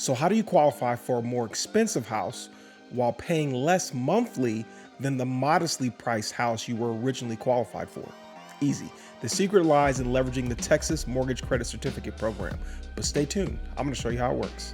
So how do you qualify for a more expensive house while paying less monthly than the modestly priced house you were originally qualified for? Easy. The secret lies in leveraging the Texas Mortgage Credit Certificate program. But stay tuned. I'm going to show you how it works.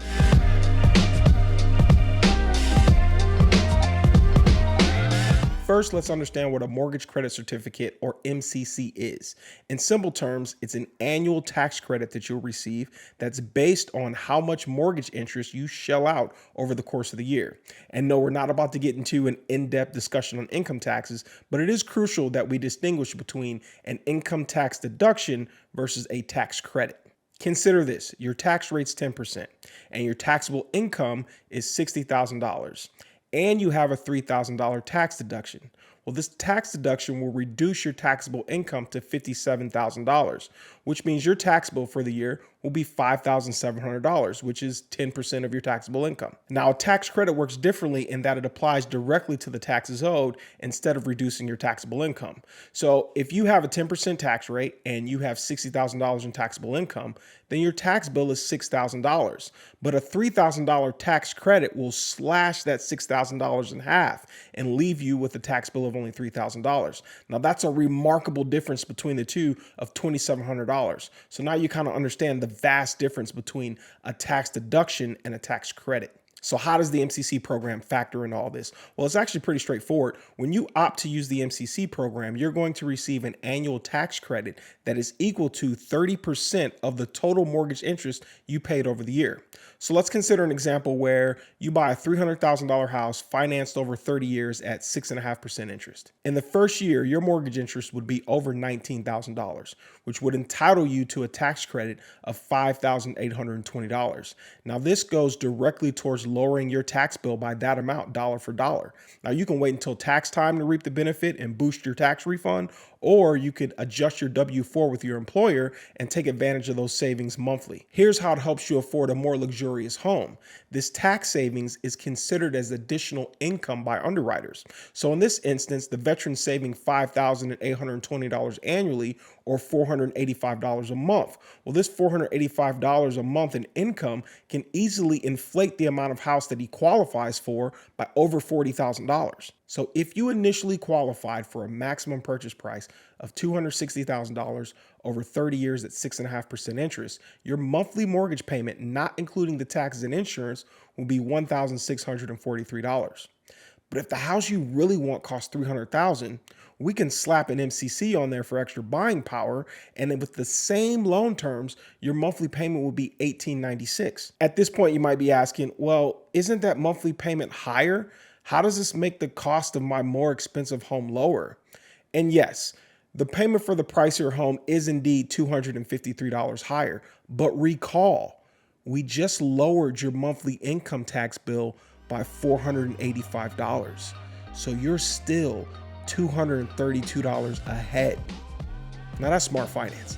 First, let's understand what a mortgage credit certificate, or MCC, is. In simple terms, it's an annual tax credit that you'll receive that's based on how much mortgage interest you shell out over the course of the year. And no, we're not about to get into an in-depth discussion on income taxes, but it is crucial that we distinguish between an income tax deduction versus a tax credit. Consider this: your tax rate's 10% and your taxable income is $60,000. And you have a $3,000 tax deduction. Well, this tax deduction will reduce your taxable income to $57,000, which means your tax bill for the year will be $5,700, which is 10% of your taxable income. Now, a tax credit works differently in that it applies directly to the taxes owed instead of reducing your taxable income. So if you have a 10% tax rate and you have $60,000 in taxable income, then your tax bill is $6,000. But a $3,000 tax credit will slash that $6,000 in half and leave you with a tax bill of only $3,000. Now, that's a remarkable difference between the two of $2,700. So now you kind of understand the vast difference between a tax deduction and a tax credit. So how does the MCC program factor in all this? Well, it's actually pretty straightforward. When you opt to use the MCC program, you're going to receive an annual tax credit that is equal to 30% of the total mortgage interest you paid over the year. So let's consider an example where you buy a $300,000 house financed over 30 years at 6.5% interest. In the first year, your mortgage interest would be over $19,000, which would entitle you to a tax credit of $5,820. Now, this goes directly towards lowering your tax bill by that amount, dollar for dollar. Now, you can wait until tax time to reap the benefit and boost your tax refund, or you could adjust your W-4 with your employer and take advantage of those savings monthly. Here's how it helps you afford a more luxurious home. This tax savings is considered as additional income by underwriters. So in this instance, the veteran saving $5,820 annually, or $485 a month. Well, this $485 a month in income can easily inflate the amount of house that he qualifies for by over $40,000. So if you initially qualified for a maximum purchase price of $260,000 over 30 years at 6.5% interest, your monthly mortgage payment, not including the taxes and insurance, will be $1,643. But if the house you really want costs $300,000, we can slap an MCC on there for extra buying power, and then with the same loan terms, your monthly payment will be $1,896. At this point, you might be asking, well, isn't that monthly payment higher? How does this make the cost of my more expensive home lower? And yes, the payment for the pricier home is indeed $253 higher, but recall, we just lowered your monthly income tax bill by $485. So you're still $232 ahead. Now that's smart finance.